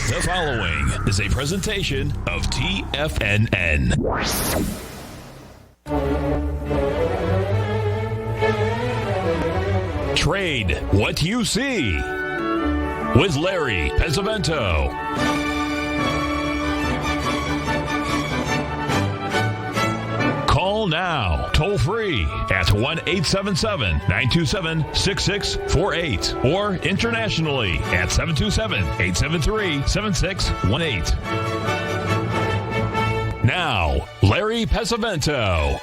The following is a presentation of TFNN. Trade what you see with Larry Pesavento. Call now, toll free at 1-877-927-6648 or internationally at 727-873-7618. Now, Larry Pesavento.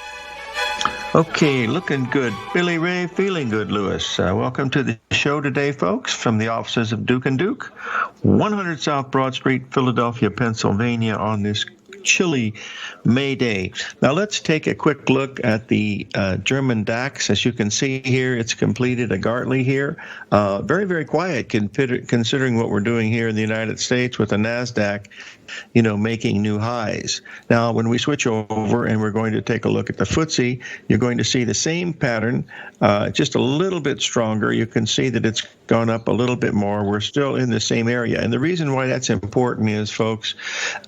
Okay, looking good. Billy Ray, feeling good, Lewis. Welcome to the show today, folks, from the offices of Duke & Duke, 100 South Broad Street, Philadelphia, Pennsylvania, on this chilly May day. Now let's take a quick look at the German DAX. As you can see here, it's completed a Gartley here. Very, very quiet considering what we're doing here in the United States with the NASDAQ, making new highs. Now, when we switch over and we're going to take a look at the FTSE, you're going to see the same pattern, just a little bit stronger. You can see that it's gone up a little bit more. We're still in the same area. And the reason why that's important is, folks,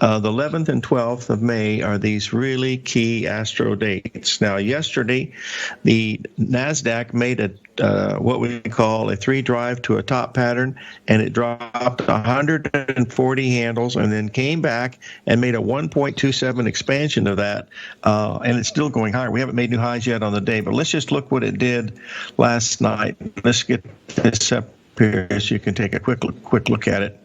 the 11th and 12th of May are these really key astro dates. Now, yesterday, the NASDAQ made what we call a three drive to a top pattern, and it dropped 140 handles and then came back and made a 1.27 expansion of that, and it's still going higher. We haven't made new highs yet on the day, but let's just look what it did last night. Let's get this up here so you can take a quick look at it.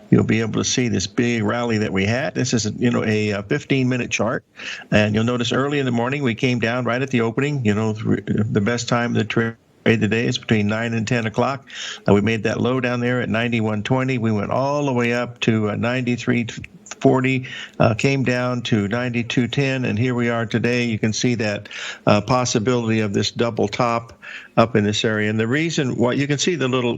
You'll be able to see this big rally that we had. This is, a 15-minute chart. And you'll notice early in the morning, we came down right at the opening. The best time to trade today is between 9 and 10 o'clock. We made that low down there at 91.20. We went all the way up to 93.40, came down to 92.10, and here we are today. You can see that possibility of this double top up in this area, and the reason why you can see the little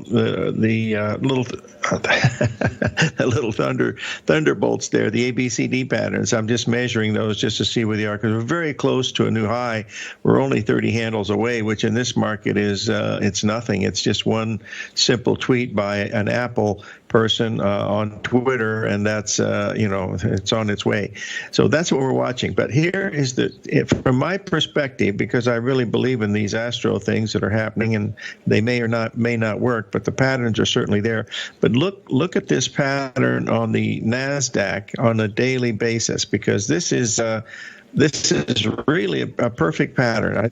thunderbolts there, the ABCD patterns. I'm just measuring those just to see where they are because we're very close to a new high. We're only 30 handles away, which in this market is it's nothing. It's just one simple tweet by an Apple person on Twitter, and that's it's on its way. So that's what we're watching. But here is from my perspective, because I really believe in these astro things that are happening, and they may not work, but the patterns are certainly there. But look at this pattern on the NASDAQ on a daily basis, because this is really a perfect pattern.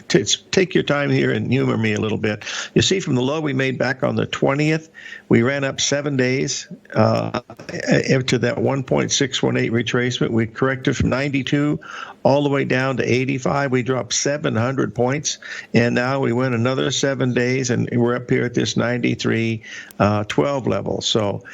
Take your time here and humor me a little bit. You see, from the low we made back on the 20th, we ran up 7 days to that 1.618 retracement. We corrected from 92 all the way down to 85. We dropped 700 points, and now we went another 7 days, and we're up here at this 93.12 level. So,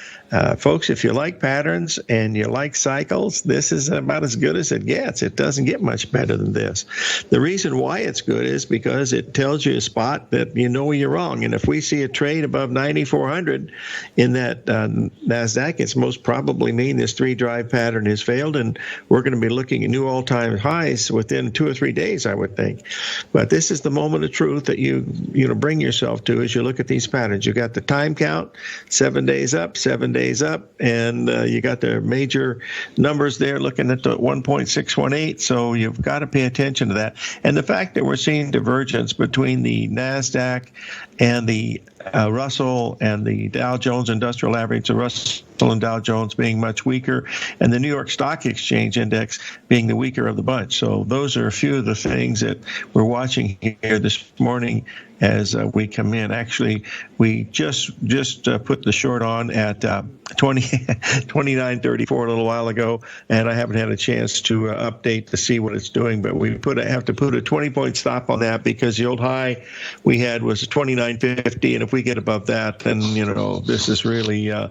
folks, if you like patterns and you like cycles, this is about as good as it gets. It doesn't get much better than this. The reason why it's good is because it tells you a spot that you're wrong. And if we see a trade above 9,400 in that NASDAQ, it's most probably mean this three-drive pattern has failed, and we're going to be looking at new all-time highs within 2 or 3 days, I would think. But this is the moment of truth that you bring yourself to as you look at these patterns. You got the time count, 7 days up, 7 days up, and you got the major numbers there looking at the 1.618, so you've got to pay attention to that. And the fact that we're seeing divergence between the NASDAQ and the Russell and the Dow Jones Industrial Average, the Russell and Dow Jones being much weaker, and the New York Stock Exchange Index being the weaker of the bunch. So those are a few of the things that we're watching here this morning as we come in. Actually, we just put the short on at 29.34 a little while ago, and I haven't had a chance to update to see what it's doing. But we have to put a 20-point stop on that because the old high we had was 29.50, and if we get above that, then this is really a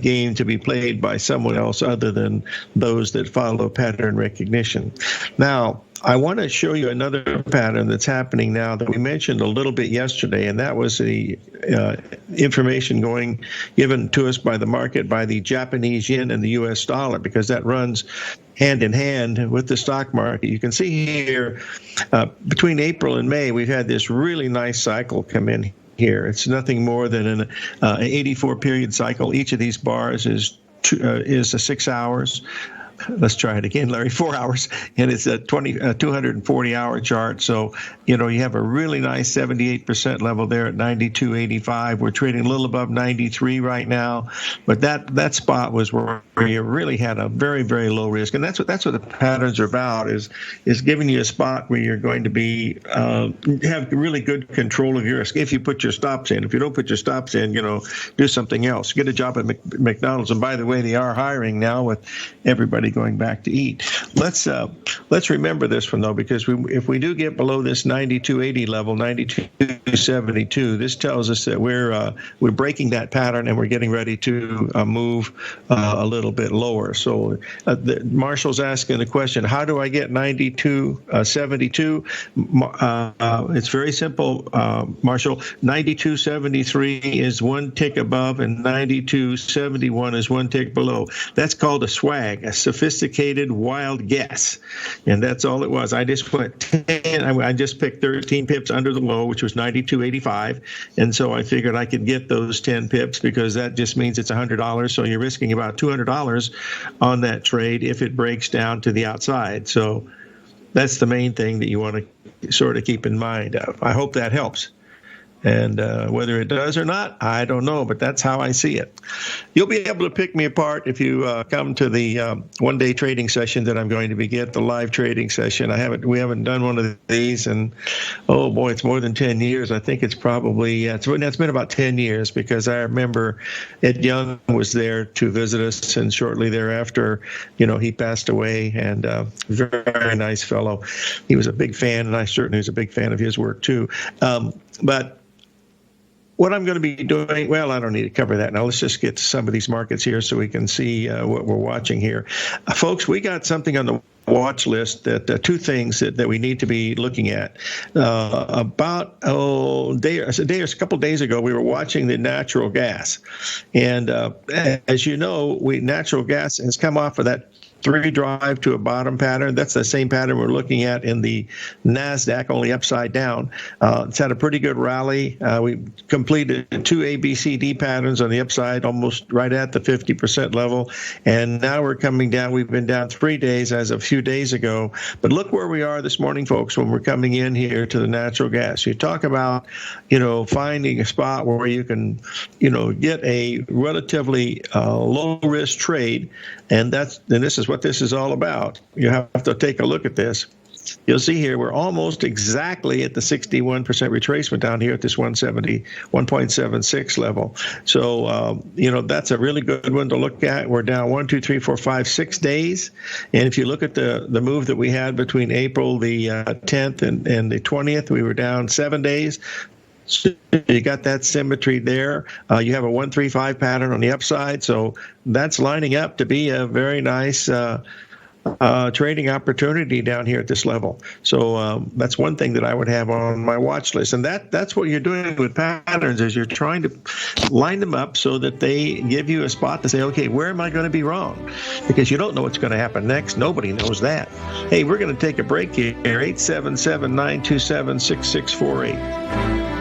game to be played by someone else other than those that follow pattern recognition. Now, I want to show you another pattern that's happening now that we mentioned a little bit yesterday, and that was the information given to us by the market by the Japanese yen and the U.S. dollar, because that runs hand in hand with the stock market. You can see here between April and May, we've had this really nice cycle come in here. It's nothing more than an 84-period cycle. Each of these bars is is 6 hours. Let's try it again, Larry. 4 hours, and it's a 240-hour chart. So, you have a really nice 78% level there at 92.85. We're trading a little above 93 right now, but that spot was where you really had a very, very low risk, and that's what the patterns are about. Is giving you a spot where you're going to be have really good control of your risk if you put your stops in. If you don't put your stops in, do something else. Get a job at McDonald's. And by the way, they are hiring now with everybody going back to eat. Let's remember this one though, because if we do get below this 92.80 level, 92.72, this tells us that we're breaking that pattern and we're getting ready to move a little bit lower. So Marshall's asking the question, how do I get 92.72? It's very simple, Marshall. 92.73 is one tick above and 92.71 is one tick below. That's called a swag, a sophisticated wild guess, and that's all it was. I just went 10. I just picked 13 pips under the low, which was 92.85, and so I figured I could get those 10 pips because that just means it's $100. So you're risking about $200 on that trade if it breaks down to the outside. So that's the main thing that you want to sort of keep in mind. I hope that helps. And whether it does or not, I don't know, but that's how I see it. You'll be able to pick me apart if you come to the one-day trading session that I'm going to be the live trading session. We haven't done one of these, and oh boy, it's more than 10 years. I think it's probably it's been about 10 years because I remember Ed Young was there to visit us, and shortly thereafter, he passed away. And very nice fellow. He was a big fan, and I certainly was a big fan of his work too. But what I'm going to be doing, well, I don't need to cover that now. Let's just get to some of these markets here so we can see what we're watching here. Folks, we got something on the watch list that two things that we need to be looking at. About a couple days ago, we were watching the natural gas. And as you know, natural gas has come off of that three drive to a bottom pattern. That's the same pattern we're looking at in the NASDAQ, only upside down. It's had a pretty good rally. We completed two ABCD patterns on the upside, almost right at the 50% level. And now we're coming down. We've been down 3 days as of a few days ago. But look where we are this morning, folks, when we're coming in here to the natural gas. You talk about, finding a spot where you can, get a relatively low-risk trade. And this is what this is all about. You have to take a look at this. You'll see here we're almost exactly at the 61% retracement down here at this 1.76 level. So, that's a really good one to look at. We're down 1, 2, 3, 4, 5, 6 days. And if you look at the move that we had between April the 10th and the 20th, we were down 7 days. So you got that symmetry there. You have a 135 pattern on the upside, so that's lining up to be a very nice trading opportunity down here at this level. So that's one thing that I would have on my watch list, and that's what you're doing with patterns is you're trying to line them up so that they give you a spot to say, okay, where am I going to be wrong? Because you don't know what's going to happen next. Nobody knows that. Hey, we're going to take a break here. 877-927-6648.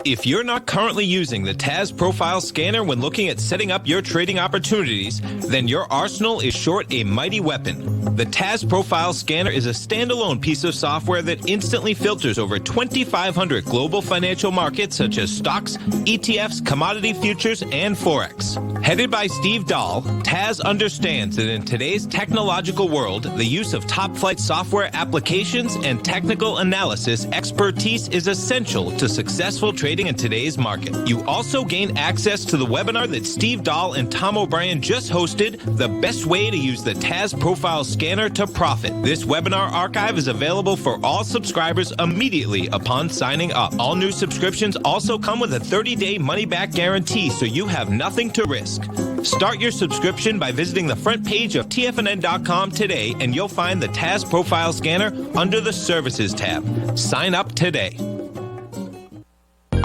If you're not currently using the TAS Profile Scanner when looking at setting up your trading opportunities, then your arsenal is short a mighty weapon. The TAS Profile Scanner is a standalone piece of software that instantly filters over 2,500 global financial markets such as stocks, ETFs, commodity futures, and Forex. Headed by Steve Dahl, TAS understands that in today's technological world, the use of top-flight software applications and technical analysis expertise is essential to successful trading in today's market. You also gain access to the webinar that Steve Dahl and Tom O'Brien just hosted, The Best Way to Use the TAS Profile Scanner to Profit. This webinar archive is available for all subscribers immediately upon signing up. All new subscriptions also come with a 30-day money-back guarantee, so you have nothing to risk. Start your subscription by visiting the front page of TFNN.com today, and you'll find the TAS Profile Scanner under the Services tab. Sign up today.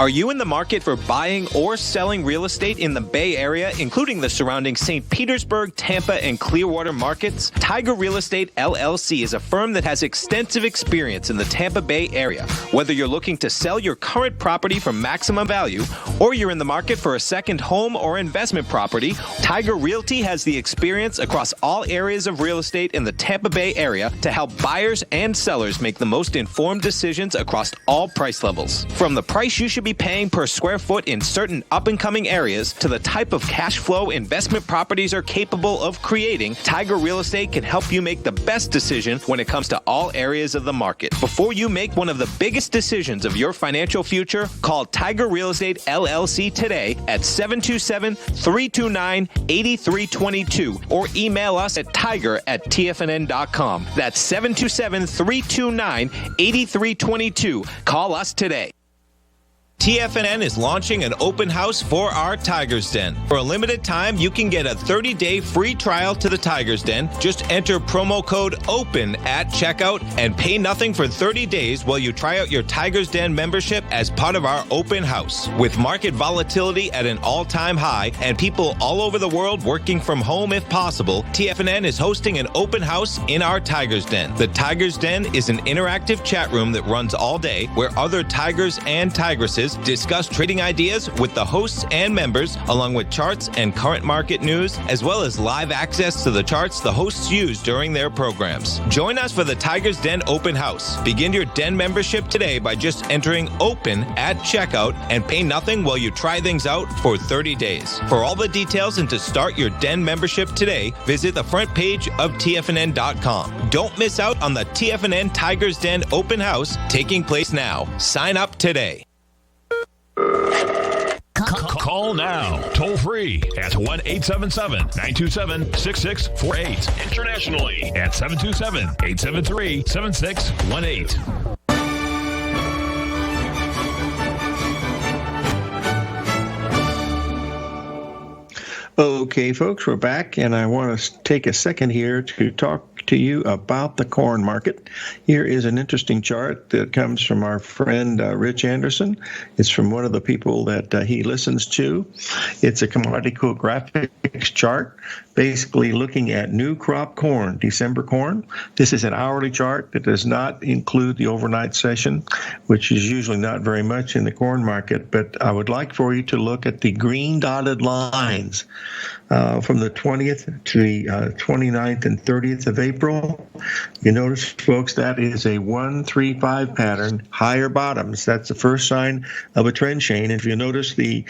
Are you in the market for buying or selling real estate in the Bay Area, including the surrounding St. Petersburg, Tampa, and Clearwater markets? Tiger Real Estate LLC is a firm that has extensive experience in the Tampa Bay area. Whether you're looking to sell your current property for maximum value, or you're in the market for a second home or investment property, Tiger Realty has the experience across all areas of real estate in the Tampa Bay area to help buyers and sellers make the most informed decisions across all price levels. From the price you should be paying per square foot in certain up-and-coming areas to the type of cash flow investment properties are capable of creating, Tiger Real Estate can help you make the best decision when it comes to all areas of the market. Before you make one of the biggest decisions of your financial future, call Tiger Real Estate LLC today at 727-329-8322 or email us at tiger@tfnn.com. That's 727-329-8322. Call us today. TFNN is launching an open house for our Tiger's Den. For a limited time, you can get a 30-day free trial to the Tiger's Den. Just enter promo code OPEN at checkout and pay nothing for 30 days while you try out your Tiger's Den membership as part of our open house. With market volatility at an all-time high and people all over the world working from home if possible, TFNN is hosting an open house in our Tiger's Den. The Tiger's Den is an interactive chat room that runs all day where other tigers and tigresses discuss trading ideas with the hosts and members, along with charts and current market news, as well as live access to the charts the hosts use during their programs. Join us for the Tiger's Den Open House. Begin your Den membership today by just entering OPEN at checkout and pay nothing while you try things out for 30 days. For all the details and to start your Den membership today, visit the front page of TFNN.com. Don't miss out on the TFNN Tiger's Den Open House taking place now. Sign up today. Call now, toll free at 1-877-927-6648. Internationally at 727-873-7618. Okay, folks, we're back, and I want to take a second here to talk to you about the corn market. Here is an interesting chart that comes from our friend Rich Anderson. It's from one of the people that he listens to. It's a commodity graphics chart, basically looking at new crop corn, December corn. This is an hourly chart that does not include the overnight session, which is usually not very much in the corn market, but I would like for you to look at the green dotted lines from the 20th to the 29th and 30th of April. You notice, folks, that is a 1-3-5 pattern, higher bottoms. That's the first sign of a trend chain. If you notice the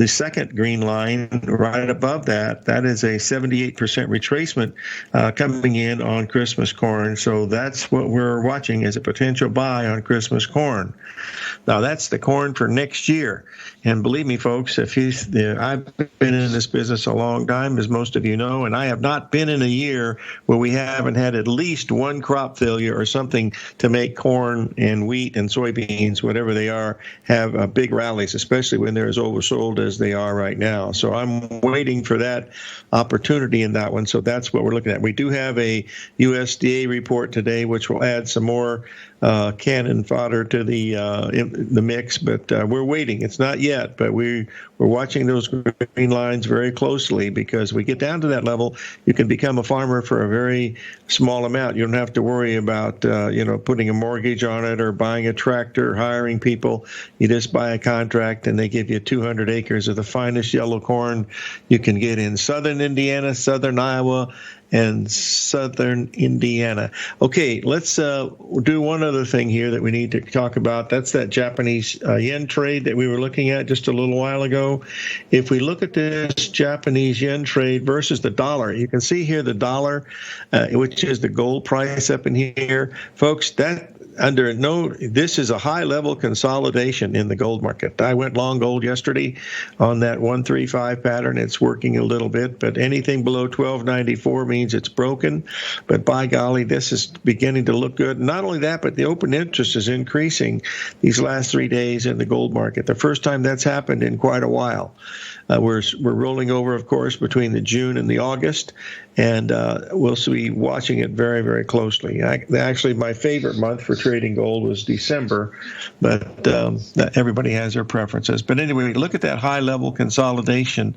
second green line right above that, that is a 78% retracement coming in on Christmas corn. So that's what we're watching as a potential buy on Christmas corn. Now, that's the corn for next year. And believe me, folks, I've been in this business a long time, as most of you know, and I have not been in a year where we haven't had at least one crop failure or something to make corn and wheat and soybeans, whatever they are, have big rallies, especially when they're as oversold as they are right now. So I'm waiting for that opportunity in that one. So that's what we're looking at. We do have a USDA report today, which will add some more cannon fodder to the mix, but we're waiting. It's not yet, but we're watching those green lines very closely, because we get down to that level, you can become a farmer for a very small amount. You don't have to worry about putting a mortgage on it or buying a tractor, hiring people. You just buy a contract, and they give you 200 acres of the finest yellow corn you can get in southern Indiana, southern Iowa, and southern Indiana. Okay, let's do one other thing here that we need to talk about. That's that Japanese yen trade that we were looking at just a little while ago. If we look at this Japanese yen trade versus the dollar, you can see here the dollar, which is the gold price up in here. Folks, this is a high-level consolidation in the gold market. I went long gold yesterday on that 135 pattern. It's working a little bit, but anything below 1294 means it's broken. But by golly, this is beginning to look good. Not only that, but the open interest is increasing these last 3 days in the gold market. The first time that's happened in quite a while. We're rolling over, of course, between the June and the August, and we'll be watching it very, very closely. Actually, my favorite month for trading gold was December, but everybody has their preferences. But anyway, look at that high-level consolidation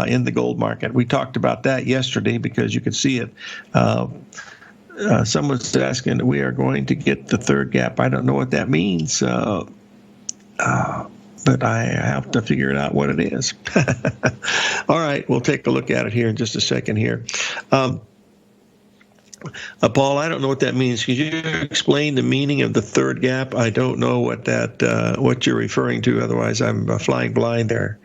in the gold market. We talked about that yesterday because you could see it. Someone's asking, we are going to get the third gap. I don't know what that means. But I have to figure it out what it is. All right, we'll take a look at it here in just a second here. Paul, I don't know what that means. Could you explain the meaning of the third gap? I don't know what you're referring to. Otherwise, I'm flying blind there.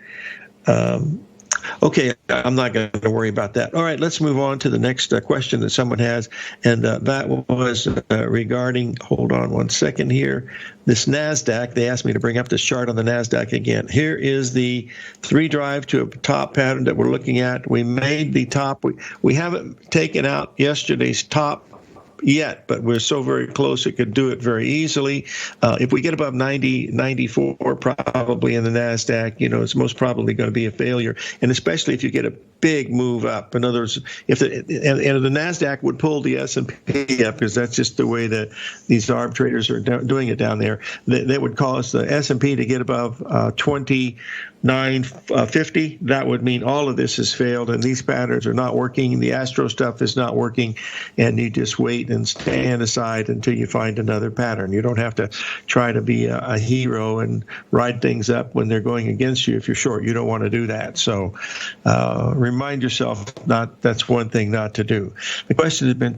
Okay, I'm not going to worry about that. All right, let's move on to the next question that someone has, and that was regarding, hold on one second here, this NASDAQ. They asked me to bring up this chart on the NASDAQ again. Here is the 3 drive to a top pattern that we're looking at. We made the top. We haven't taken out yesterday's top yet, but we're so very close it could do it very easily. If we get above 94 probably in the NASDAQ, it's most probably going to be a failure, and especially if you get a big move up. In other words, if the NASDAQ would pull the S&P up, because that's just the way that these arb traders are doing it down there, that would cause the S&P to get above 2950. That would mean all of this has failed, and these patterns are not working. The Astro stuff is not working, and you just wait and stand aside until you find another pattern. You don't have to try to be a hero and ride things up when they're going against you. If you're short, you don't want to do that. So remind yourself that's one thing not to do. The question has been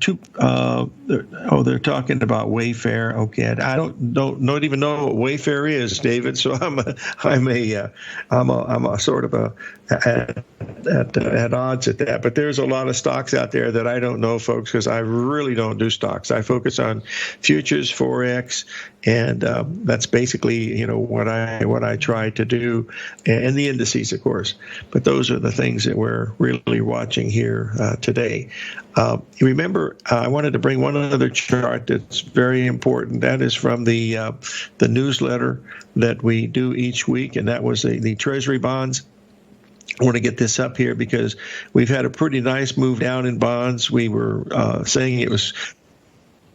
they're talking about Wayfair. Okay, I don't even know what Wayfair is, David. So I'm a sort of at odds at that. But there's a lot of stocks out there that I don't know, folks, because I really don't do stocks. I focus on futures, forex, and that's basically what I try to do, and the indices, of course. But those are the things that we're really watching here today. You remember, I wanted to bring one other chart that's very important. That is from the newsletter that we do each week, and that was the Treasury bonds. I want to get this up here because we've had a pretty nice move down in bonds. We were saying it was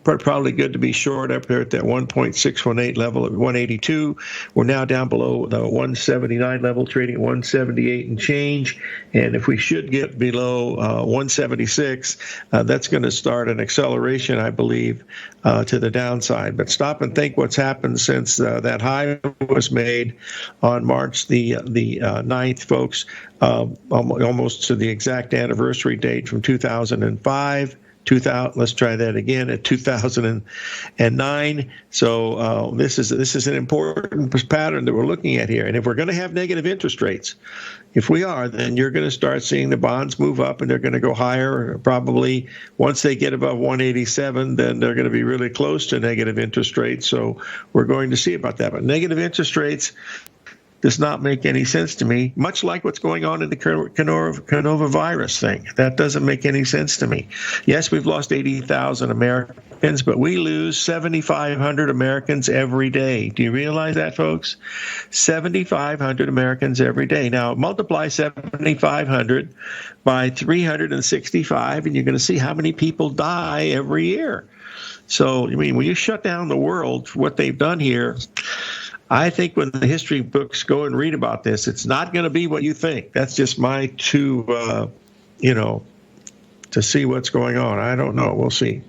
probably good to be short up there at that 1.618 level at 182. We're now down below the 179 level, trading at 178 and change. And if we should get below 176, that's going to start an acceleration, I believe, to the downside. But stop and think what's happened since that high was made on March the 9th, folks, almost to the exact anniversary date from 2005. Let's try that again at 2009. So this is an important pattern that we're looking at here. And if we're going to have negative interest rates, if we are, then you're going to start seeing the bonds move up, and they're going to go higher. Probably once they get above 187, then they're going to be really close to negative interest rates. So we're going to see about that. But negative interest rates does not make any sense to me, much like what's going on in the coronavirus thing. That doesn't make any sense to me. Yes, we've lost 80,000 Americans, but we lose 7,500 Americans every day. Do you realize that, folks? 7,500 Americans every day. Now, multiply 7,500 by 365, and you're going to see how many people die every year. So, I mean, when you shut down the world for what they've done here, I think when the history books go and read about this, it's not going to be what you think. That's just my to see what's going on. I don't know. We'll see.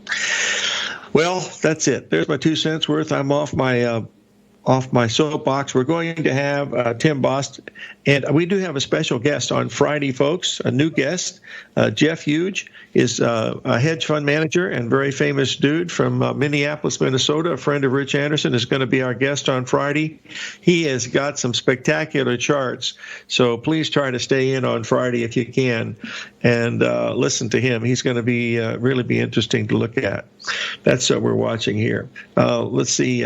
Well, that's it. There's my 2 cents worth. I'm off my soapbox. We're going to have Tim Bost, and we do have a special guest on Friday, folks, a new guest. Jeff Huge is a hedge fund manager and very famous dude from Minneapolis, Minnesota. A friend of Rich Anderson is going to be our guest on Friday. He has got some spectacular charts, so please try to stay in on Friday if you can and listen to him. He's going to be really be interesting to look at. That's what we're watching here. Let's see.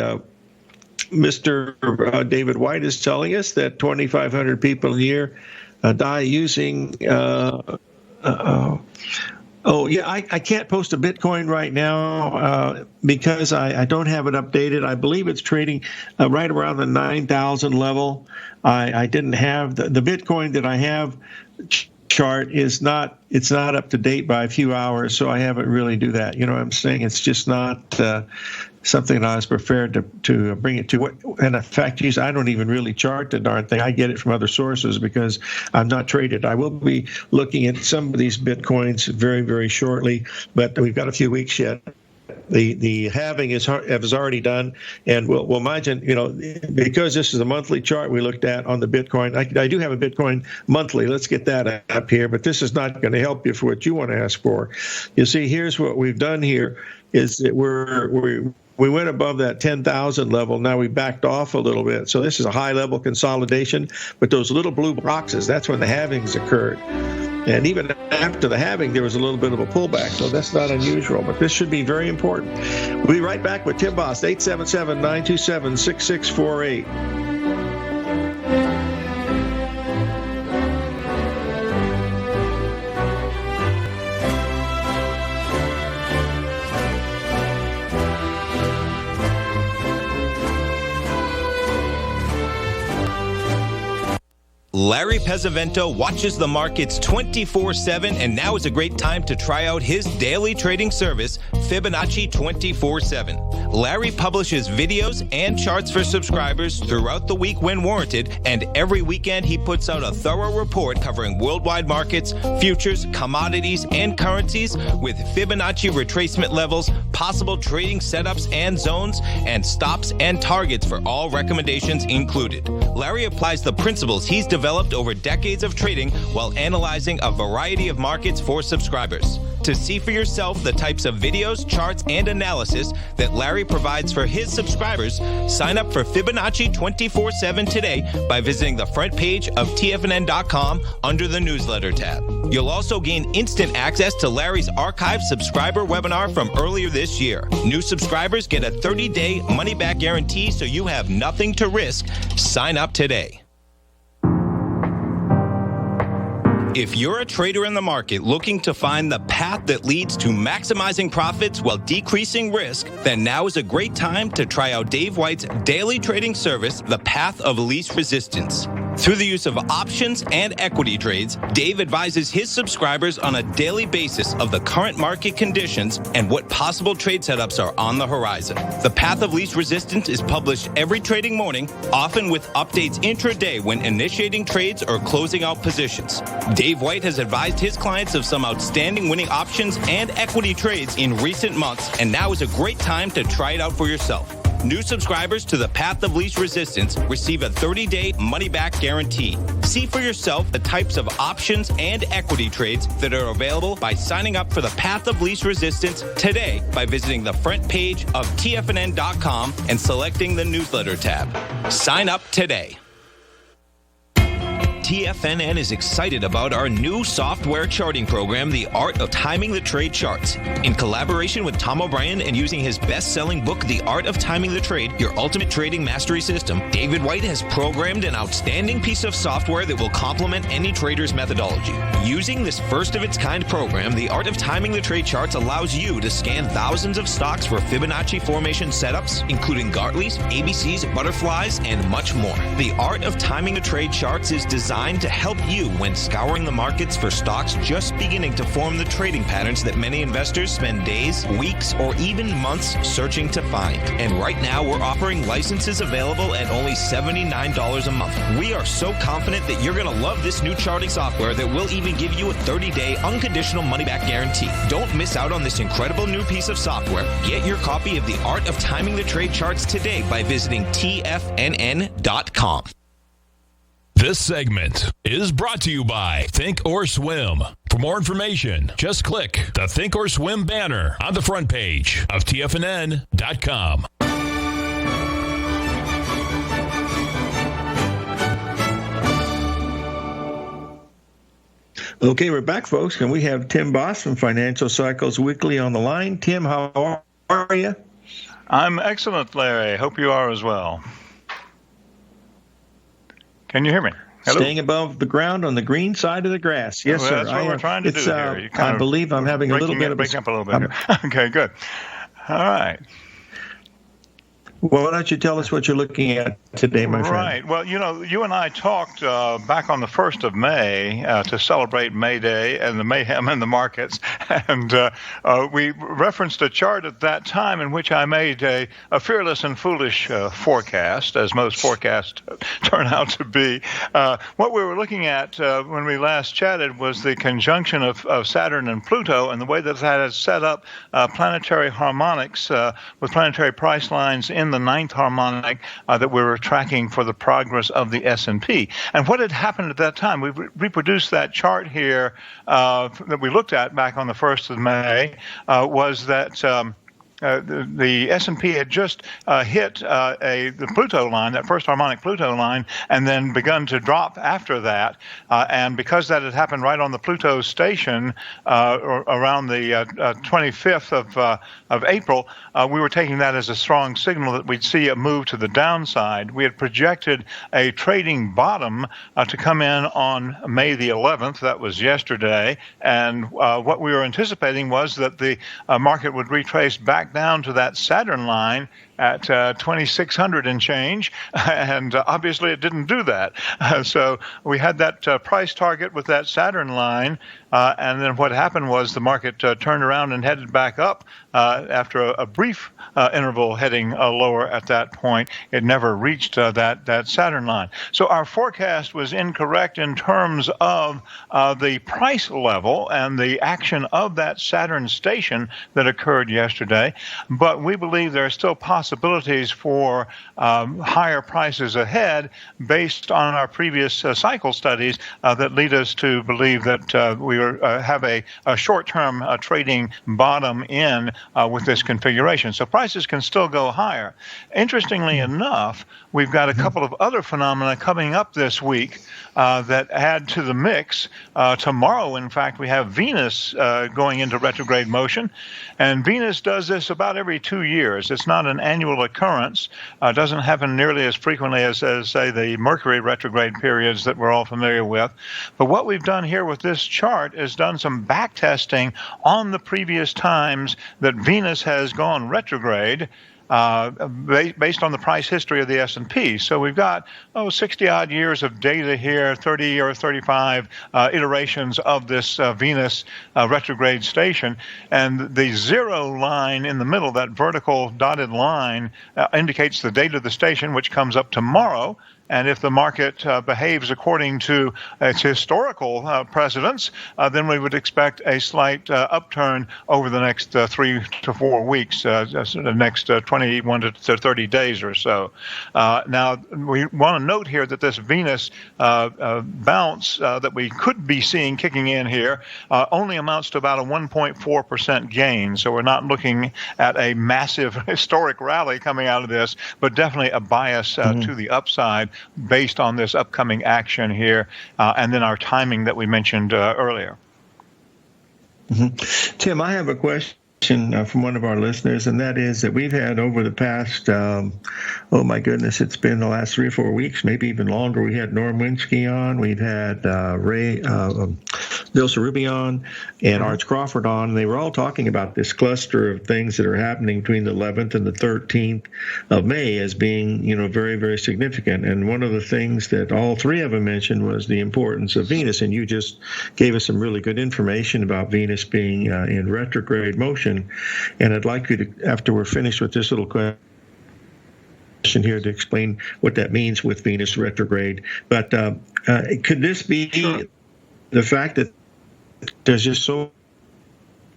Mr. David White is telling us that 2,500 people a year die using. I can't post a Bitcoin right now because I don't have it updated. I believe it's trading right around the 9,000 level. I didn't have the Bitcoin that I have chart it's not up to date by a few hours, so I haven't really do that. You know what I'm saying? It's just not something that I was prepared to bring it to. And in fact, geez, I don't even really chart the darn thing. I get it from other sources because I'm not traded. I will be looking at some of these Bitcoins very, very shortly, but we've got a few weeks yet. The halving is already done, and we'll imagine, because this is a monthly chart we looked at on the Bitcoin. I do have a Bitcoin monthly. Let's get that up here, but this is not going to help you for what you want to ask for. You see, here's what we've done here is that we went above that 10,000 level. Now we backed off a little bit. So this is a high-level consolidation, but those little blue boxes, that's when the halvings occurred. And even after the halving, there was a little bit of a pullback, so that's not unusual. But this should be very important. We'll be right back with Tim Boss, 877-927-6648. Larry Pesavento watches the markets 24/7, and now is a great time to try out his daily trading service, Fibonacci 24/7. Larry publishes videos and charts for subscribers throughout the week when warranted, and every weekend he puts out a thorough report covering worldwide markets, futures, commodities, and currencies with Fibonacci retracement levels, possible trading setups and zones, and stops and targets for all recommendations included. Larry applies the principles he's developed over decades of trading while analyzing a variety of markets for subscribers. To see for yourself the types of videos, charts, and analysis that Larry provides for his subscribers, sign up for Fibonacci 24/7 today by visiting the front page of TFNN.com under the newsletter tab. You'll also gain instant access to Larry's archived subscriber webinar from earlier this year. New subscribers get a 30-day money-back guarantee, so you have nothing to risk. Sign up today. If you're a trader in the market looking to find the path that leads to maximizing profits while decreasing risk, then now is a great time to try out Dave White's daily trading service, The Path of Least Resistance. Through the use of options and equity trades, Dave advises his subscribers on a daily basis of the current market conditions and what possible trade setups are on the horizon. The Path of Least Resistance is published every trading morning, often with updates intraday when initiating trades or closing out positions. Dave White has advised his clients of some outstanding winning options and equity trades in recent months, and now is a great time to try it out for yourself. New subscribers to the Path of Least Resistance receive a 30-day money-back guarantee. See for yourself the types of options and equity trades that are available by signing up for the Path of Least Resistance today by visiting the front page of TFNN.com and selecting the newsletter tab. Sign up today. TFNN is excited about our new software charting program, The Art of Timing the Trade Charts. In collaboration with Tom O'Brien and using his best-selling book, The Art of Timing the Trade, Your Ultimate Trading Mastery System, David White has programmed an outstanding piece of software that will complement any trader's methodology. Using this first-of-its-kind program, The Art of Timing the Trade Charts allows you to scan thousands of stocks for Fibonacci formation setups, including Gartley's, ABC's, butterflies, and much more. The Art of Timing the Trade Charts is designed to help you when scouring the markets for stocks just beginning to form the trading patterns that many investors spend days, weeks, or even months searching to find. And right now, we're offering licenses available at only $79 a month. We are so confident that you're going to love this new charting software that will even give you a 30-day unconditional money-back guarantee. Don't miss out on this incredible new piece of software. Get your copy of The Art of Timing the Trade Charts today by visiting TFNN.com. This segment is brought to you by Think or Swim. For more information, just click the Think or Swim banner on the front page of TFNN.com. Okay, we're back, folks, and we have Tim Boss from Financial Cycles Weekly on the line. Tim, how are you? I'm excellent, Larry. Hope you are as well. Can you hear me? Hello? Staying above the ground on the green side of the grass. Yes, well, sir. That's what we're trying to do here. I believe I'm having a little bit of breaking up a little bit here. Okay, good. All right. Well, why don't you tell us what you're looking at today, my friend? Right. Well, you and I talked back on the 1st of May to celebrate May Day and the mayhem in the markets. And we referenced a chart at that time in which I made a fearless and foolish forecast, as most forecasts turn out to be. What we were looking at when we last chatted was the conjunction of Saturn and Pluto and the way that had set up planetary harmonics with planetary price lines in the 9th harmonic that we were tracking for the progress of the S&P. And what had happened at that time, we reproduced that chart here that we looked at back on the 1st of May, was that the S&P had just hit the Pluto line, that first harmonic Pluto line, and then begun to drop after that. And because that had happened right on the Pluto station around the 25th of April, we were taking that as a strong signal that we'd see a move to the downside. We had projected a trading bottom to come in on May the 11th. That was yesterday. And what we were anticipating was that the market would retrace back down to that Saturn line at 2,600 and change, and obviously it didn't do that. So we had that price target with that Saturn line, and then what happened was the market turned around and headed back up after a brief interval heading lower at that point. It never reached that Saturn line. So our forecast was incorrect in terms of the price level and the action of that Saturn station that occurred yesterday, but we believe there are still possibilities for higher prices ahead based on our previous cycle studies that lead us to believe that we have a short-term trading bottom in with this configuration. So prices can still go higher. Interestingly enough, we've got a couple of other phenomena coming up this week that add to the mix. Tomorrow, in fact, we have Venus going into retrograde motion, and Venus does this about every 2 years. It's not an annual occurrence. It doesn't happen nearly as frequently as, say, the Mercury retrograde periods that we're all familiar with. But what we've done here with this chart is done some back testing on the previous times that Venus has gone retrograde, based on the price history of the S&P. So we've got 60-odd years of data here, 30 or 35 iterations of this Venus retrograde station. And the zero line in the middle, that vertical dotted line, indicates the date of the station, which comes up tomorrow. And if the market behaves according to its historical precedents, then we would expect a slight upturn over the next 3 to 4 weeks, the next 21 to 30 days or so. Now, we want to note here that this Venus bounce that we could be seeing kicking in here only amounts to about a 1.4% gain. So we're not looking at a massive historic rally coming out of this, but definitely a bias to the upside based on this upcoming action here, and then our timing that we mentioned earlier. Tim, I have a question from one of our listeners, and that is that we've had over the past, oh my goodness, it's been the last 3 or 4 weeks, maybe even longer. We had Norm Winsky on, we've had Bill Cerubi on, and Arch Crawford on, and they were all talking about this cluster of things that are happening between the 11th and the 13th of May as being, very, very significant. And one of the things that all three of them mentioned was the importance of Venus, and you just gave us some really good information about Venus being in retrograde motion. And I'd like you to, after we're finished with this little question here, to explain what that means with Venus retrograde. But could this be the fact that there's just so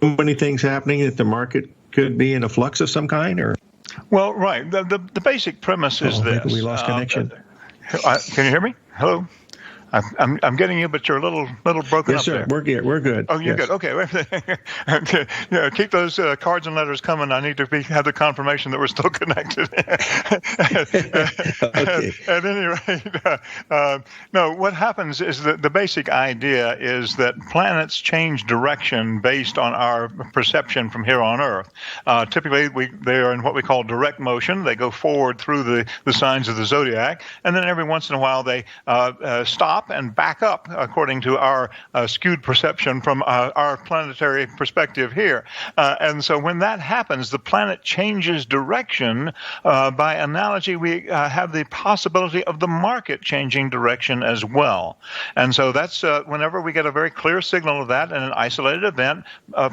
many things happening that the market could be in a flux of some kind? Or well, right. The basic premise is this. Maybe we lost connection. Can you hear me? Hello? I'm getting you, but you're a little broken yes, up sir. there. We're good. Oh, you're good. Okay. Keep those cards and letters coming. I need to have the confirmation that we're still connected. Okay. At any rate, no. What happens is that the basic idea is that planets change direction based on our perception from here on Earth. Typically, they are in what we call direct motion. They go forward through the signs of the zodiac, and then every once in a while they stop stop and back up, according to our skewed perception from our planetary perspective here. And so when that happens, the planet changes direction. By analogy, we have the possibility of the market changing direction as well. And so that's whenever we get a very clear signal of that in an isolated event,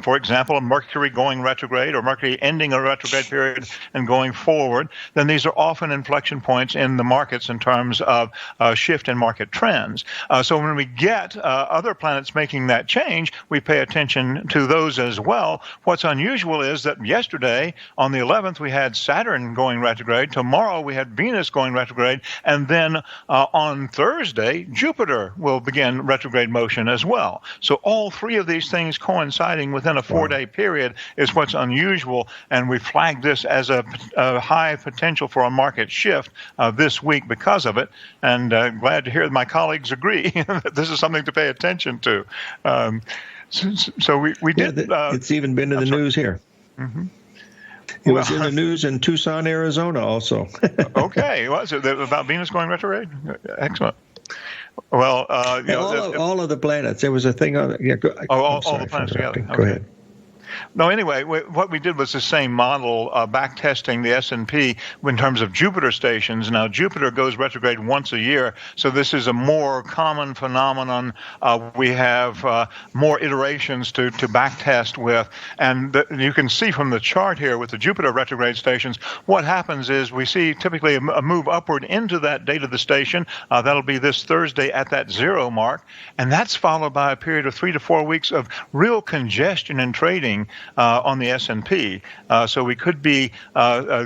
for example, a Mercury going retrograde or Mercury ending a retrograde period and going forward, then these are often inflection points in the markets in terms of shift in market trends. So when we get other planets making that change, we pay attention to those as well. What's unusual is that yesterday, on the 11th, we had Saturn going retrograde. Tomorrow, we had Venus going retrograde. And then on Thursday, Jupiter will begin retrograde motion as well. So all three of these things coinciding within a 4-day period is what's unusual. And we flagged this as a high potential for a market shift this week because of it. And glad to hear that my colleagues agree that this is something to pay attention to. So we did. It's even been in the news here. Mm-hmm. It was in the news in Tucson, Arizona, also. Okay, was it about Venus going retrograde? Excellent. Well, all of the planets. There was a thing on. Yeah, all the planets together. Go ahead. No, anyway, what we did was the same model, back testing the S&P in terms of Jupiter stations. Now, Jupiter goes retrograde once a year, so this is a more common phenomenon. We have more iterations to back test with. And you can see from the chart here with the Jupiter retrograde stations, what happens is we see typically a move upward into that date of the station. That'll be this Thursday at that 0 mark. And that's followed by a period of 3 to 4 weeks of real congestion in trading on the S&P. So we could be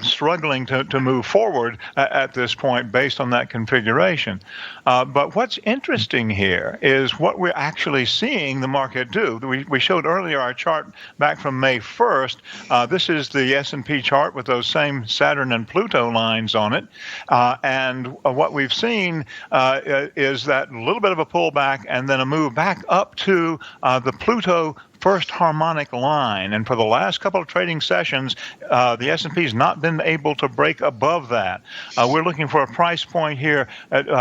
struggling to move forward at this point based on that configuration. But what's interesting here is what we're actually seeing the market do. We showed earlier our chart back from May 1st. This is the S&P chart with those same Saturn and Pluto lines on it. And what we've seen is that little bit of a pullback and then a move back up to the Pluto first harmonic line. And for the last couple of trading sessions, the S&P has not been able to break above that. We're looking for a price point here.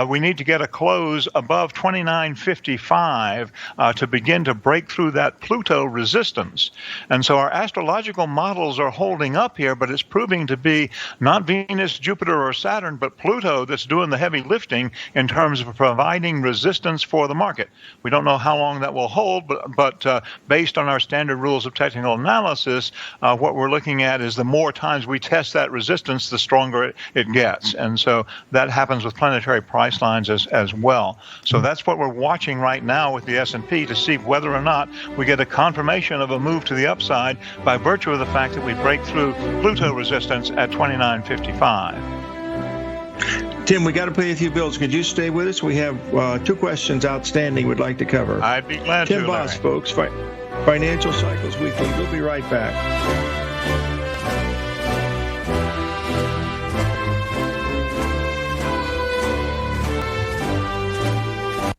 We need to get a close above 29.55 to begin to break through that Pluto resistance. And so our astrological models are holding up here, but it's proving to be not Venus, Jupiter, or Saturn, but Pluto that's doing the heavy lifting in terms of providing resistance for the market. We don't know how long that will hold, but based on our standard rules of technical analysis, what we're looking at is the more times we test that resistance, the stronger it gets. And so that happens with planetary price lines as well. So that's what we're watching right now with the S&P to see whether or not we get a confirmation of a move to the upside by virtue of the fact that we break through Pluto resistance at 29.55. Tim, we got to pay a few bills. Could you stay with us? We have 2 questions outstanding we'd like to cover. I'd be glad to. Tim Boss, folks, Financial Cycles Weekly. We'll be right back.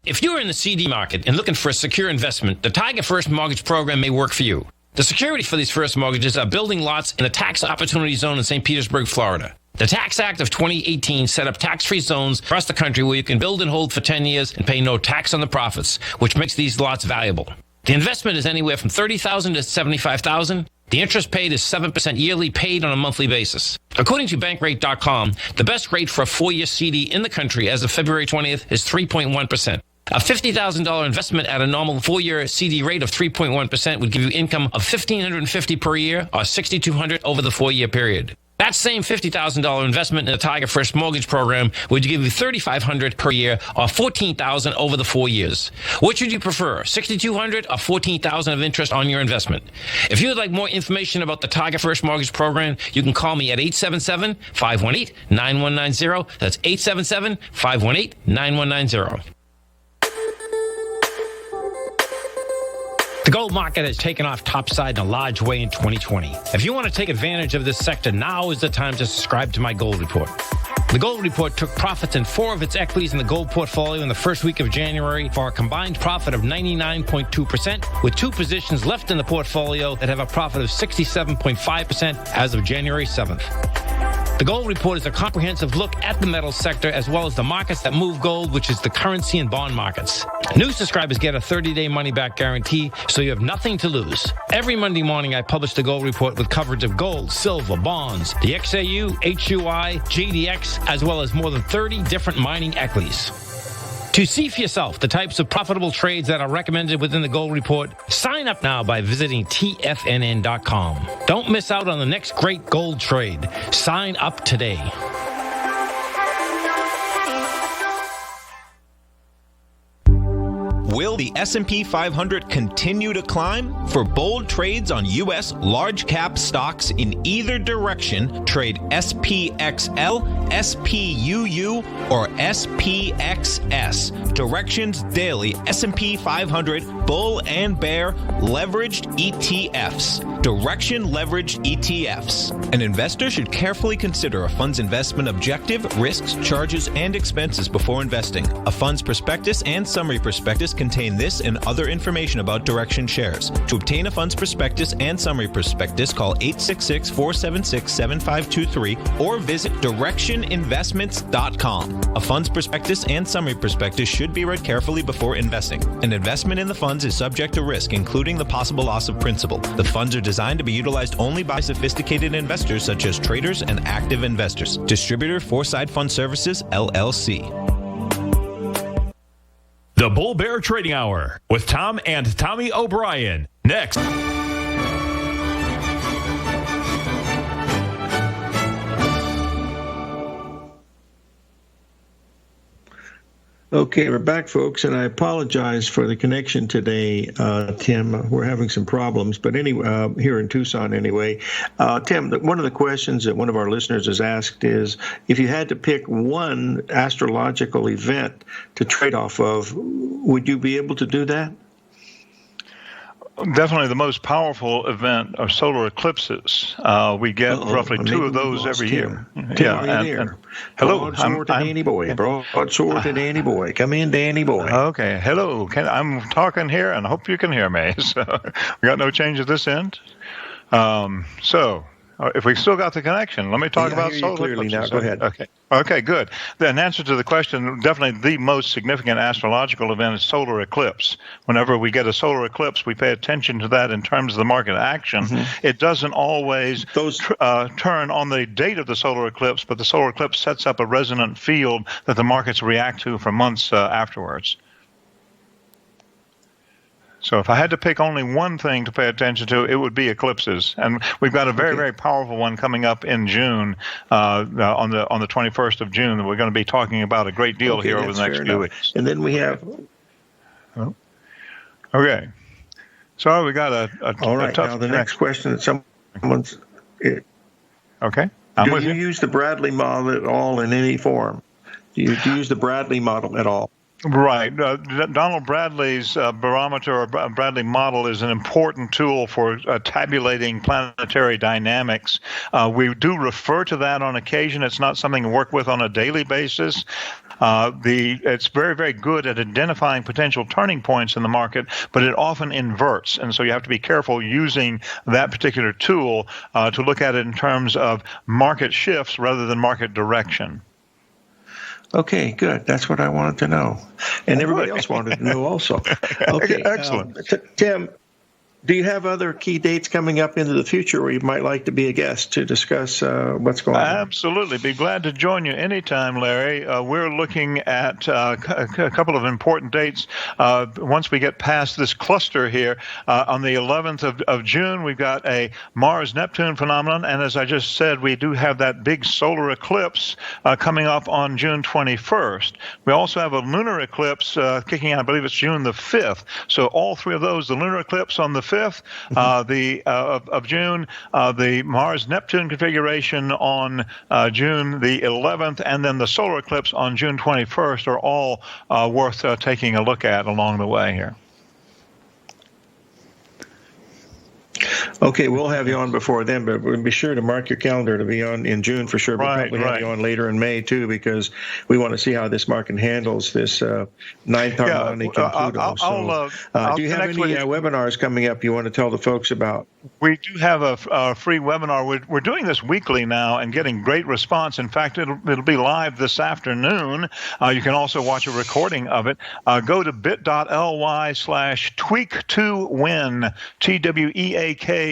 If you're in the CD market and looking for a secure investment, the Tiger First Mortgage Program may work for you. The security for these first mortgages are building lots in a tax opportunity zone in St. Petersburg, Florida. The Tax Act of 2018 set up tax-free zones across the country where you can build and hold for 10 years and pay no tax on the profits, which makes these lots valuable. The investment is anywhere from $30,000 to $75,000. The interest paid is 7% yearly, paid on a monthly basis. According to Bankrate.com, the best rate for a 4-year CD in the country as of February 20th is 3.1%. A $50,000 investment at a normal 4-year CD rate of 3.1% would give you income of $1,550 per year or $6,200 over the 4-year period. That same $50,000 investment in the Tiger First Mortgage Program would give you $3,500 per year or $14,000 over the 4 years. Which would you prefer, $6,200 or $14,000 of interest on your investment? If you would like more information about the Tiger First Mortgage Program, you can call me at 877-518-9190. That's 877-518-9190. The gold market has taken off topside in a large way in 2020. If you want to take advantage of this sector, now is the time to subscribe to my Gold Report. The Gold Report took profits in 4 of its equities in the gold portfolio in the first week of January for a combined profit of 99.2%, with 2 positions left in the portfolio that have a profit of 67.5% as of January 7th. The Gold Report is a comprehensive look at the metals sector as well as the markets that move gold, which is the currency and bond markets. New subscribers get a 30-day money-back guarantee, so you have nothing to lose. Every Monday morning, I publish the Gold Report with coverage of gold, silver, bonds, the XAU, HUI, JDX, as well as more than 30 different mining equities. To see for yourself the types of profitable trades that are recommended within the Gold Report, sign up now by visiting TFNN.com. Don't miss out on the next great gold trade. Sign up today. Will the S&P 500 continue to climb? For bold trades on U.S. large-cap stocks in either direction, trade SPXL, SPUU, or SPXS. Directions Daily S&P 500 Bull and Bear Leveraged ETFs. Direction Leveraged ETFs. An investor should carefully consider a fund's investment objective, risks, charges, and expenses before investing. A fund's prospectus and summary prospectus contain this and other information about Direction shares. To obtain a fund's prospectus and summary prospectus, call 866-476-7523 or visit directioninvestments.com. A fund's prospectus and summary prospectus should be read carefully before investing. An investment in the funds is subject to risk, including the possible loss of principal. The funds are designed to be utilized only by sophisticated investors such as traders and active investors. Distributor Foreside Fund Services, LLC. The Bull Bear Trading Hour with Tom and Tommy O'Brien. Next. Okay, we're back, folks, and I apologize for the connection today, Tim. We're having some problems, but anyway, here in Tucson anyway. Tim, one of the questions that one of our listeners has asked is, if you had to pick one astrological event to trade off of, would you be able to do that? Definitely the most powerful event are solar eclipses. We get roughly two of those every year. And hello. Broadsword to Danny Boy. Broadsword to Danny Boy. Come in, Danny Boy. Okay. Hello. I'm talking here, and I hope you can hear me. So we got no change at this end. If we still got the connection, let me talk about solar eclipses. Now. Go ahead. Okay, good. The answer to the question, definitely the most significant astrological event is solar eclipse. Whenever we get a solar eclipse, we pay attention to that in terms of the market action. Mm-hmm. It doesn't always turn on the date of the solar eclipse, but the solar eclipse sets up a resonant field that the markets react to for months afterwards. So if I had to pick only one thing to pay attention to, it would be eclipses. And we've got a very, very powerful one coming up in June, on the 21st of June, that we're going to be talking about a great deal here over the next few weeks. And then we have... Okay. So we got a all right, tough now the next question that someone's... Okay. Do you use the Bradley model at all in any form? Do you use the Bradley model at all? Right. Donald Bradley's barometer or Bradley model is an important tool for tabulating planetary dynamics. We do refer to that on occasion. It's not something to work with on a daily basis. It's very, very good at identifying potential turning points in the market, but it often inverts. And so you have to be careful using that particular tool to look at it in terms of market shifts rather than market direction. Okay, good. That's what I wanted to know. And everybody else wanted to know also. Okay, excellent. Tim, do you have other key dates coming up into the future where you might like to be a guest to discuss what's going on? Absolutely. Be glad to join you anytime, Larry. We're looking at a couple of important dates. Once we get past this cluster here, on the 11th of June, we've got a Mars-Neptune phenomenon. And as I just said, we do have that big solar eclipse coming up on June 21st. We also have a lunar eclipse kicking out, I believe it's June the 5th. So all three of those, the lunar eclipse on the 5th of June, the Mars-Neptune configuration on June the 11th, and then the solar eclipse on June 21st are all worth taking a look at along the way here. Okay, we'll have you on before then, but we'll be sure to mark your calendar to be on in June for sure. We'll probably have you on later in May, too, because we want to see how this market handles this ninth harmonic and Pluto. Do you have any webinars coming up you want to tell the folks about? We do have a free webinar. We're doing this weekly now and getting great response. In fact, it'll be live this afternoon. You can also watch a recording of it. Go to bit.ly/tweak2win, TWEAK.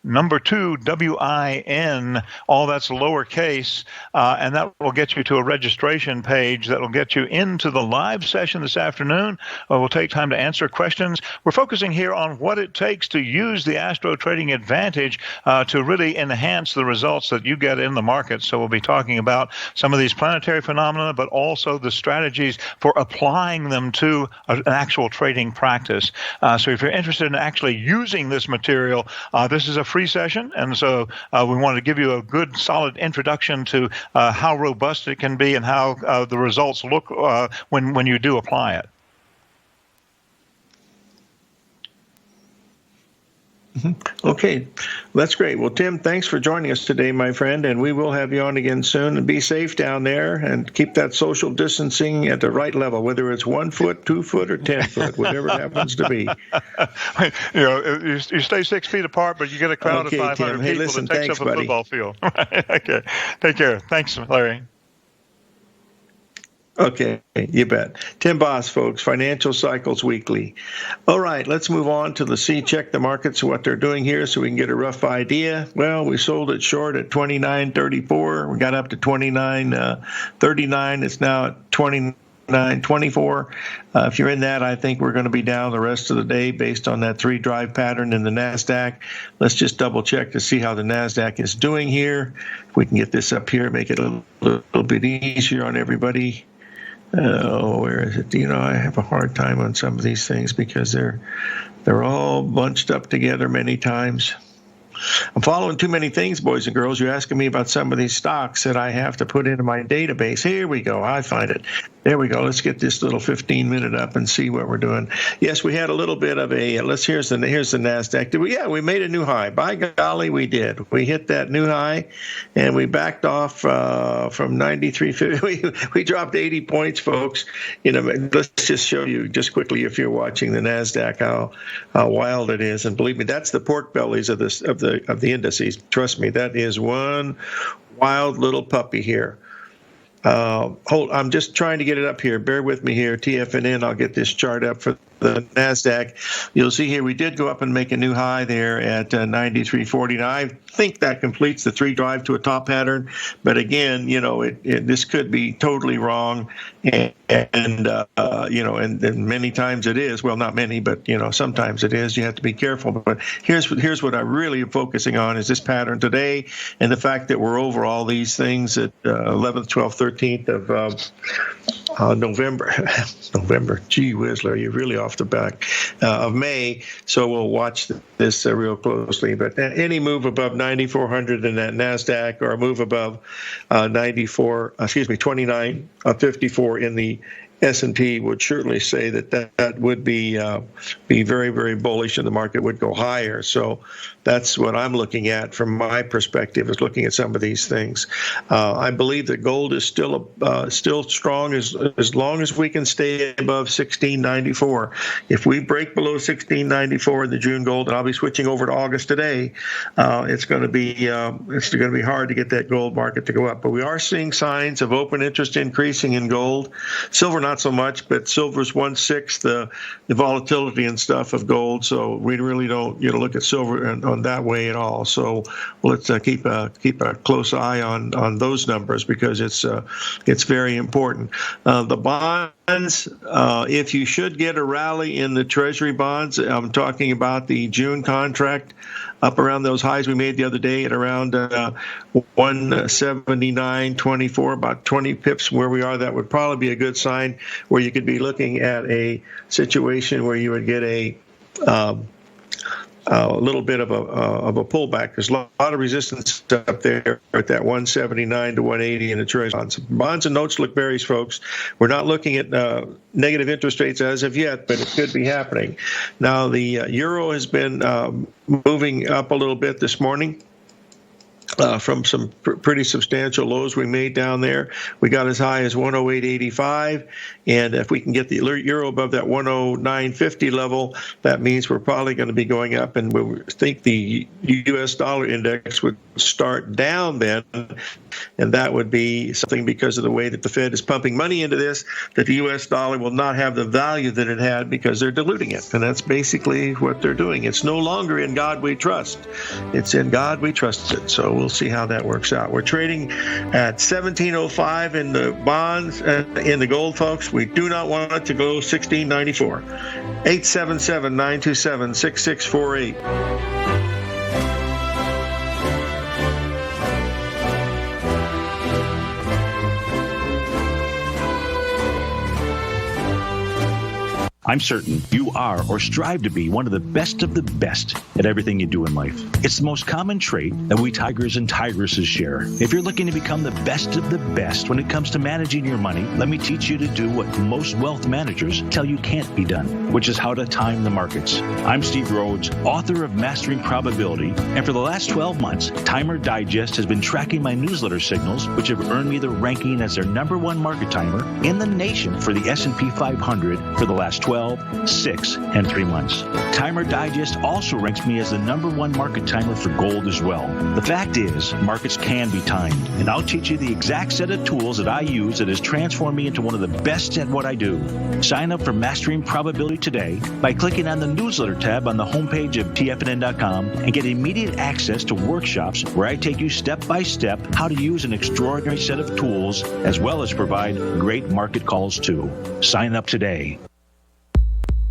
Number 2, WIN, all that's lowercase, and that will get you to a registration page that will get you into the live session this afternoon. We'll take time to answer questions. We're focusing here on what it takes to use the Astro Trading Advantage to really enhance the results that you get in the market. So we'll be talking about some of these planetary phenomena, but also the strategies for applying them to an actual trading practice. So if you're interested in actually using this material, this is a free session, and so we wanted to give you a good, solid introduction to how robust it can be and how the results look when you do apply it. Okay, that's great. Well, Tim, thanks for joining us today, my friend, and we will have you on again soon. And be safe down there and keep that social distancing at the right level, whether it's 1 foot, 2 foot, or 10 foot, whatever it happens to be. You stay 6 feet apart, but you get a crowd of 500 Tim. Hey, people listen, that takes thanks, up a buddy. football field. Okay, take care. Thanks, Larry. Okay, you bet. Tim Boss, folks, Financial Cycles Weekly. All right, let's move on to check the markets, what they're doing here so we can get a rough idea. Well, we sold it short at 29.34. We got up to 29.39. It's now at 29.24. If you're in that, I think we're going to be down the rest of the day based on that 3-drive pattern in the NASDAQ. Let's just double check to see how the NASDAQ is doing here. If we can get this up here, make it a little bit easier on everybody. Where is it? I have a hard time on some of these things because they're all bunched up together many times. I'm following too many things, boys and girls. You're asking me about some of these stocks that I have to put into my database. Here we go. I find it. There we go. Let's get this little 15-minute up and see what we're doing. Yes, we had a little bit of a. Here's the NASDAQ. We made a new high. By golly, we did. We hit that new high, and we backed off from 93.50. We dropped 80 points, folks. Let's just show you just quickly if you're watching the NASDAQ how wild it is. And believe me, that's the pork bellies of the indices. Trust me, that is one wild little puppy here. I'm just trying to get it up here. Bear with me here. TFNN, I'll get this chart up for the NASDAQ. You'll see here we did go up and make a new high there at 93.40. Now, I think that completes the 3-drive to a top pattern. But again, this could be totally wrong. And many times it is. Well, not many, but, sometimes it is. You have to be careful. But here's what I really am focusing on is this pattern today and the fact that we're over all these things at 11th, 12th, 13th of November. Gee whiz, Larry, you're really off the back of May. So we'll watch this real closely. But any move above 9,400 in that NASDAQ or a move above 29.54 in the S&P would certainly say that would be very, very bullish, and the market would go higher. So that's what I'm looking at from my perspective, is looking at some of these things. I believe that gold is still strong as long as we can stay above 1694. If we break below 1694 in the June gold, and I'll be switching over to August today, it's going to be hard to get that gold market to go up. But we are seeing signs of open interest increasing in gold. Silver not so much, but silver's 1/6 the volatility and stuff of gold. So we really don't look at silver on that way at all. So let's keep a close eye on those numbers because it's very important. The bonds, if you should get a rally in the Treasury bonds, I'm talking about the June contract up around those highs we made the other day at around 179.24, about 20 pips where we are. That would probably be a good sign where you could be looking at a situation where you would get a little bit of a pullback. There's a lot of resistance up there at that 179 to 180 in the Treasury bonds. Bonds and notes look bearish, folks. We're not looking at negative interest rates as of yet, but it could be happening. Now, the euro has been moving up a little bit this morning. From some pretty substantial lows we made down there. We got as high as 108.85, and if we can get the euro above that 109.50 level, that means we're probably going to be going up, and we think the U.S. dollar index would start down then, and that would be something because of the way that the Fed is pumping money into this, that the U.S. dollar will not have the value that it had because they're diluting it, and that's basically what they're doing. It's no longer in God we trust. It's in God we trusted. So we'll see how that works out. We're trading at 1705 in the bonds, in the gold, folks. We do not want it to go 1694. 877-927-6648. I'm certain you are or strive to be one of the best at everything you do in life. It's the most common trait that we tigers and tigresses share. If you're looking to become the best of the best when it comes to managing your money, let me teach you to do what most wealth managers tell you can't be done, which is how to time the markets. I'm Steve Rhodes, author of Mastering Probability, and for the last 12 months, Timer Digest has been tracking my newsletter signals, which have earned me the ranking as their #1 market timer in the nation for the S&P 500 for the last 12, 6, and 3 months. Timer Digest also ranks me as the #1 market timer for gold as well. The fact is, markets can be timed, and I'll teach you the exact set of tools that I use that has transformed me into one of the best at what I do. Sign up for Mastering Probability today by clicking on the newsletter tab on the homepage of TFNN.com and get immediate access to workshops where I take you step by step how to use an extraordinary set of tools as well as provide great market calls too. Sign up today.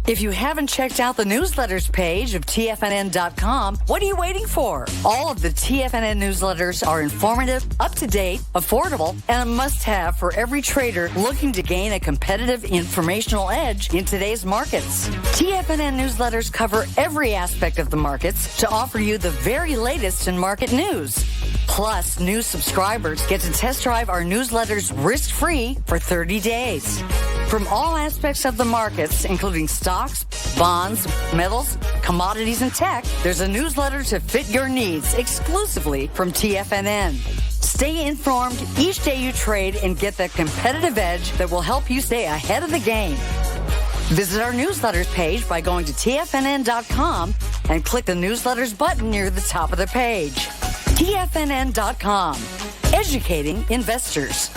If you haven't checked out the newsletters page of TFNN.com, what are you waiting for? All of the TFNN newsletters are informative, up-to-date, affordable, and a must-have for every trader looking to gain a competitive informational edge in today's markets. TFNN newsletters cover every aspect of the markets to offer you the very latest in market news. Plus, new subscribers get to test drive our newsletters risk-free for 30 days. From all aspects of the markets, including stocks, bonds, metals, commodities, and tech, there's a newsletter to fit your needs exclusively from TFNN. Stay informed each day you trade and get that competitive edge that will help you stay ahead of the game. Visit our newsletters page by going to TFNN.com and click the newsletters button near the top of the page. TFNN.com, educating investors.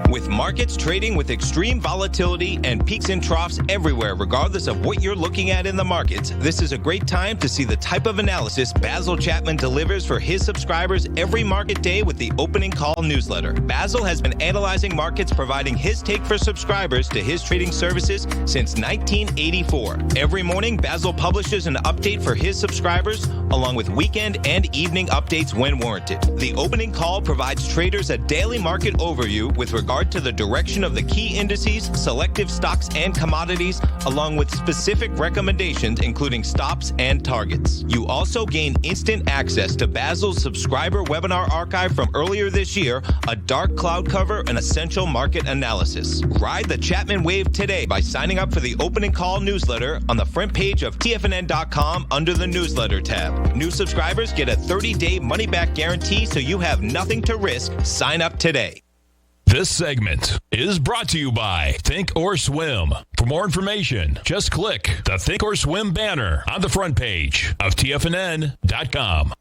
With markets trading with extreme volatility and peaks and troughs everywhere, regardless of what you're looking at in the markets, this is a great time to see the type of analysis Basil Chapman delivers for his subscribers every market day with the Opening Call newsletter. Basil has been analyzing markets, providing his take for subscribers to his trading services since 1984. Every morning, Basil publishes an update for his subscribers, along with weekend and evening updates when warranted. The Opening Call provides traders a daily market overview with regard to the direction of the key indices, selective stocks and commodities, along with specific recommendations including stops and targets. You also gain instant access to Basil's subscriber webinar archive from earlier this year, a dark cloud cover, and essential market analysis. Ride the Chapman wave today by signing up for the Opening Call newsletter on the front page of TFNN.com under the newsletter tab. New subscribers get a 30-day money-back guarantee, so you have nothing to risk. Sign up today. This segment is brought to you by Think or Swim. For more information, just click the Think or Swim banner on the front page of TFNN.com.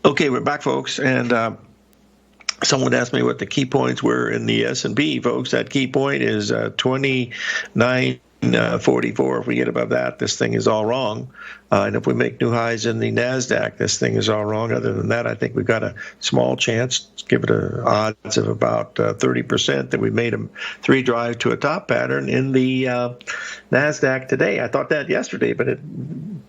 Okay, we're back, folks, and someone asked me what the key points were in the S&P, folks. That key point is 29.44. If we get above that, this thing is all wrong. And if we make new highs in the NASDAQ, this thing is all wrong. Other than that, I think we've got a small chance, give it an odds of about 30% that we made a 3 drive to a top pattern in the NASDAQ today. I thought that yesterday, but it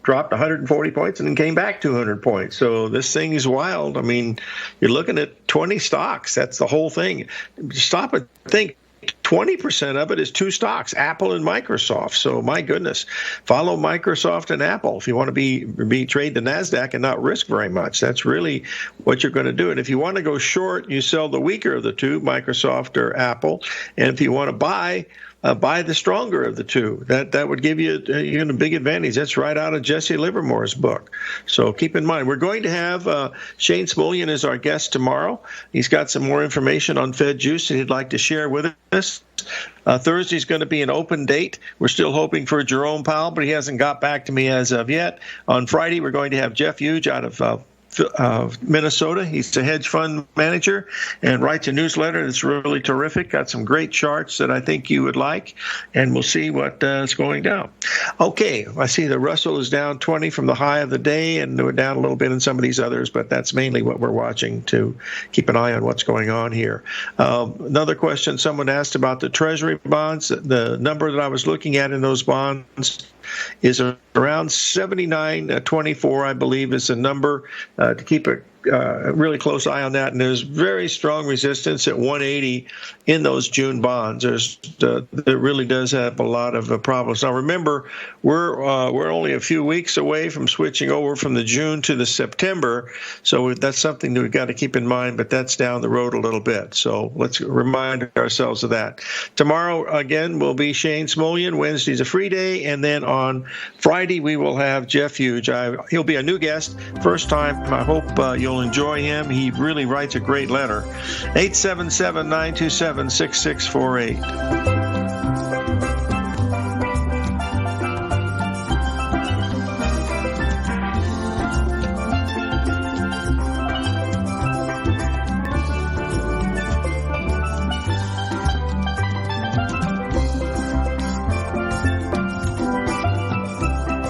dropped 140 points and then came back 200 points. So this thing is wild. I mean, you're looking at 20 stocks. That's the whole thing. Stop and think. 20% of it is two stocks, Apple and Microsoft. So my goodness, follow Microsoft and Apple if you want to be trade the NASDAQ and not risk very much. That's really what you're going to do. And if you want to go short, you sell the weaker of the two, Microsoft or Apple. And if you want to buy the stronger of the two. That would give you a big advantage. That's right out of Jesse Livermore's book. So keep in mind, we're going to have Shane Smulyan as our guest tomorrow. He's got some more information on Fed juice that he'd like to share with us. Thursday's going to be an open date. We're still hoping for Jerome Powell, but he hasn't got back to me as of yet. On Friday, we're going to have Jeff Huge out of Minnesota. He's a hedge fund manager and writes a newsletter that's really terrific. Got some great charts that I think you would like, and we'll see what is going down. Okay, I see the Russell is down 20 from the high of the day, and we're down a little bit in some of these others, but that's mainly what we're watching to keep an eye on what's going on here. Another question someone asked about the Treasury bonds. The number that I was looking at in those bonds is around 79.24, I believe, is the number to keep a really close eye on that. And there's very strong resistance at 180 in those June bonds. There really does have a lot of problems. Now, remember, we're only a few weeks away from switching over from the June to the September, so that's something that we've got to keep in mind, but that's down the road a little bit. So let's remind ourselves of that. Tomorrow, again, will be Shane Smulyan. Wednesday's a free day, and then on Friday, we will have Jeff Huge. He'll be a new guest, first time. I hope you'll enjoy him. He really writes a great letter. 877-927-6648.